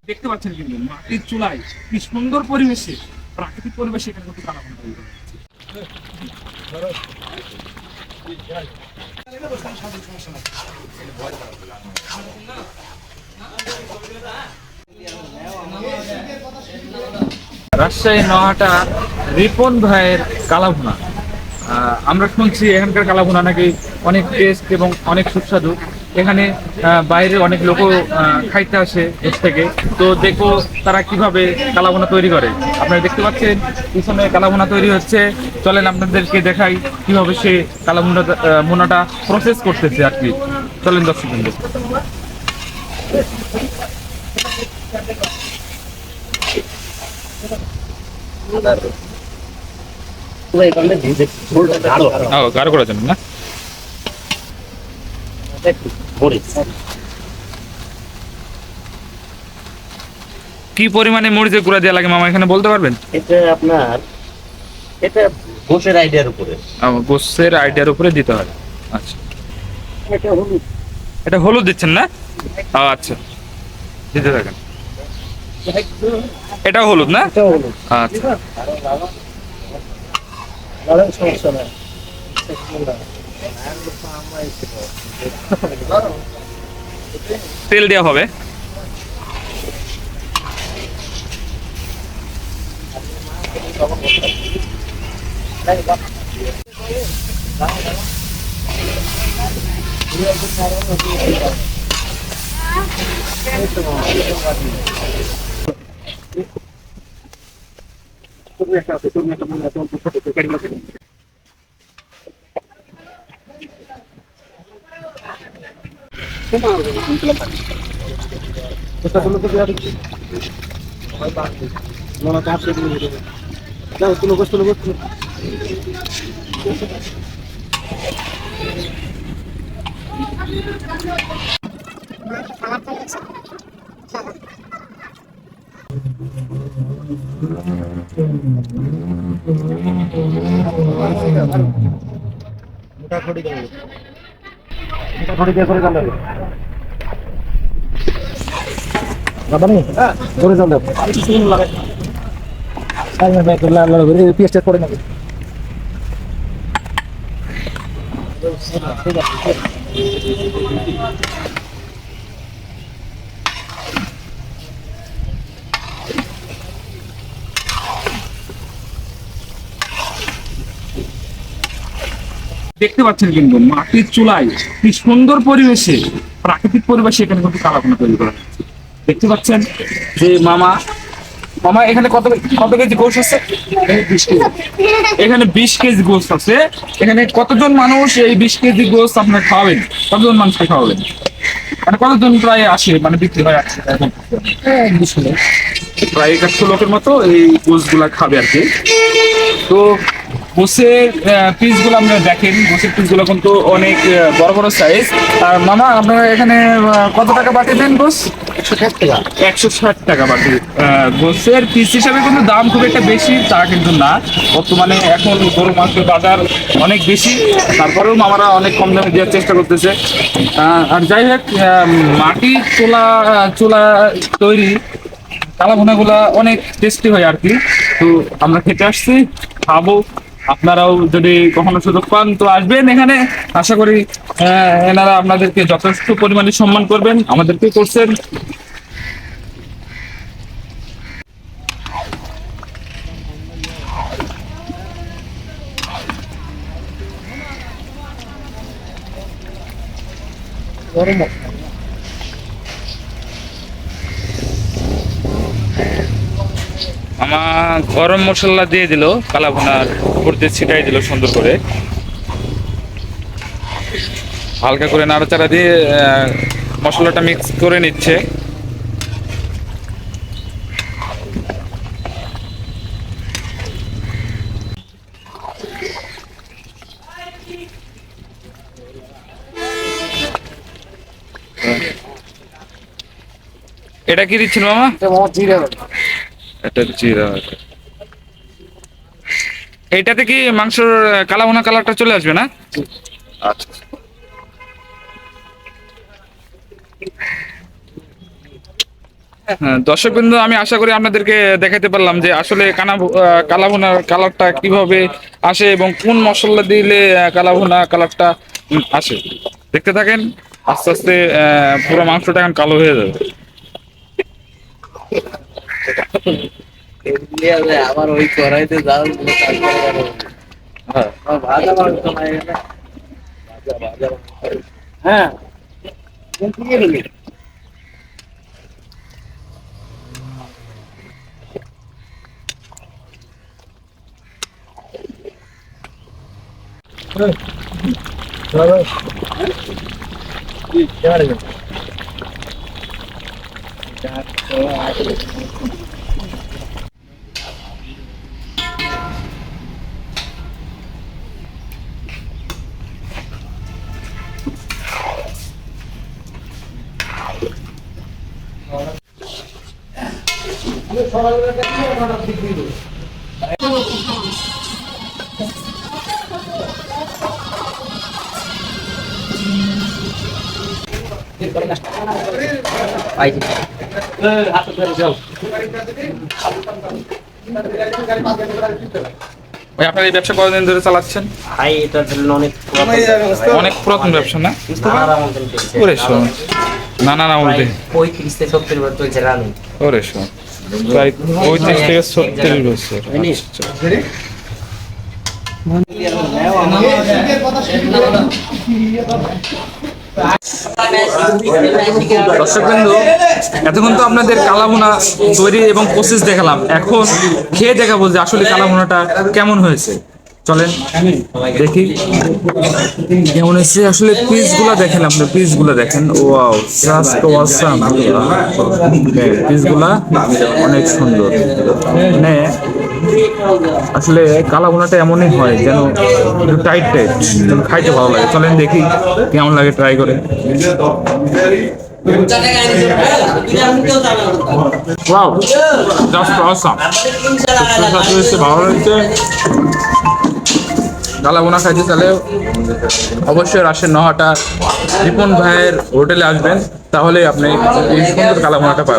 দেখতে পাচ্ছেন কিন্তু মাটির চুলায় কি সুন্দর পরিবেশে, প্রাকৃতিক পরিবেশে এখানে কিন্তু কালাভুনা তৈরি করা হচ্ছে। রাজশাহী নহাটা রিপন ভাইয়ের কালাভুনা। আমরা শুনছি এখানকার কালাভুনা নাকি অনেক টেস্ট এবং অনেক সুস্বাদু। এখানে বাইরের অনেক লোকও খাইতে আসে দেশ থেকে। তো দেখো তারা কিভাবে কালাভুনা তৈরি করে। আপনারা দেখতে পাচ্ছেন পিছনে কালাভুনা তৈরি হচ্ছে। চলেন আপনাদেরকে দেখাই কিভাবে সে কালাভুনা ভুনাটা প্রসেস করতেছে আর কি। চলেন দর্শক বন্ধু। গাঢ় করার জন্য না, কি পরিমাণে মরিচের গুঁড়া দেওয়া লাগে মামা এখানে বলতে পারবেন? এটা আপনার এটা গোশের আইডিয়ার উপরে, গোশের আইডিয়ার উপরে দিতে হয়। আচ্ছা, এটা হলুদ, এটা হলুদ দিচ্ছেন না? আচ্ছা, দিতে থাকেন। এটাও হলুদ না? এটা হলুদ। আচ্ছা, সমস্যা নাই। তেল দেওয়া হবে। দেখতে পাচ্ছেন কিন্তু মাটির চুলায় কি সুন্দর পরিবেশে, প্রাকৃতিক পরিবেশে এখানে কিন্তু কালাভুনা তৈরি করা হচ্ছে। দেখতে পাচ্ছেন যে মামা মামা এখানে কত কত কেজি গোশ আছে? এখানে 20 কেজি গোশ আছে। এখানে কতজন মানুষ এই 20 কেজি গোশ আপনার খাওয়াবেন? কতজন মানুষকে খাওয়াবেন? মানে কতজন প্রায় আসে, মানে বিক্রি হয় আসছে এখন? প্রায় 100 লোকের মতো এই গোশ গুলা খাবে আর কি। তো গোসের পিস গুলো আপনারা দেখেন, গোসের পিস গুলো কিন্তু অনেক বড় বড় সাইজ। আর মামা আপনারা এখানে কত টাকা বাটি দেন গোস? 160 টাকা। 160 টাকা বাটি। গোসের পিস হিসাবে কিন্তু দাম খুব একটা বেশি তা কিন্তু না। বর্তমানে এখন গরু মাংসের বাজার অনেক বেশি, তারপরেও মামারা অনেক কম দামে দেওয়ার চেষ্টা করতেছে। আর যাই হোক, মাটির চুলা তৈরি কালাভুনা গুলা অনেক টেস্টি হয় আর কি। তো আমরা খেতে আসছি, খাবো। আপনারাও যদি কখনো সুযোগ পান তো আসবেন এখানে। আশা করি এনারা আপনাদেরকে যথেষ্ট পরিমাণে সম্মান করবেন, আমাদেরকে করছেন। আমার গরম মশলা দিয়ে দিল, কালাভুনার উপর দিয়ে ছিটাই দিল সুন্দর করে, হালকা করে নাড়াচাড়া দিয়ে মশলাটা মিক্স করে নিচ্ছে। এটা কি দিচ্ছিল মামা? এটা জিরা। এইটাতে কি মাংসর কালাভুনা কালারটা চলে আসবে না? আচ্ছা, হ্যাঁ, দর্শকবৃন্দ, আমি আশা করি আপনাদেরকে দেখাতে পারলাম যে আসলে কালাভুনার কালারটা কিভাবে আসে এবং কোন মশলা দিলে কালাভুনা কালারটা আসে। দেখতে থাকেন, আস্তে আস্তে পুরো মাংসটা এখন কালো হয়ে যাবে। আবার ওই কড়াইতে জাল দিলে তারপরে আরো হ্যাঁ, ভাজা মাংস নাই এখানে। ভাজা মাংস। হ্যাঁ ঠিক আছে। ভাই, আপনার এই ব্যবসা কতদিন ধরে চালাচ্ছেন? ভাই এটার জন্য অনেক অনেক পুরাতন ব্যবসা না? নানারা মতন চলছে। ওরে শোন, না না না বলতে 35 থেকে 70 বছর চলছে রানিং। ওরে শোন, প্রায় 35 থেকে 36 বছর। আচ্ছা। দর্শকবৃন্দ, এতক্ষণ তো আপনাদের কালাভুনা তৈরি এবং প্রসেস দেখালাম, এখন খেয়ে দেখাবো যে আসলে কালাভুনাটা কেমন হয়েছে। চলেন দেখি কেমন হয়েছে। আসলে পিসগুলো দেখেন, আপনি পিসগুলো দেখেন, ওয়াও জাস্ট অসাম। পিসগুলা অনেক সুন্দর। মানে আসলে কালাভুনাটা এমনই হয় যেন একটু টাইট টাইট, খাইতে ভালো লাগে। চলেন দেখি কেমন লাগে, ট্রাই করে। ওয়াও জাস্ট অসাম, ভালো লাগছে। কালাভুনা খাইতে চাইলে অবশ্যই রাজশাহীর নহাটা রিপন ভাইয়ের হোটেলে আসবেন, তাহলে আপনি এই সুন্দর কালাভুনাটা পাবেন।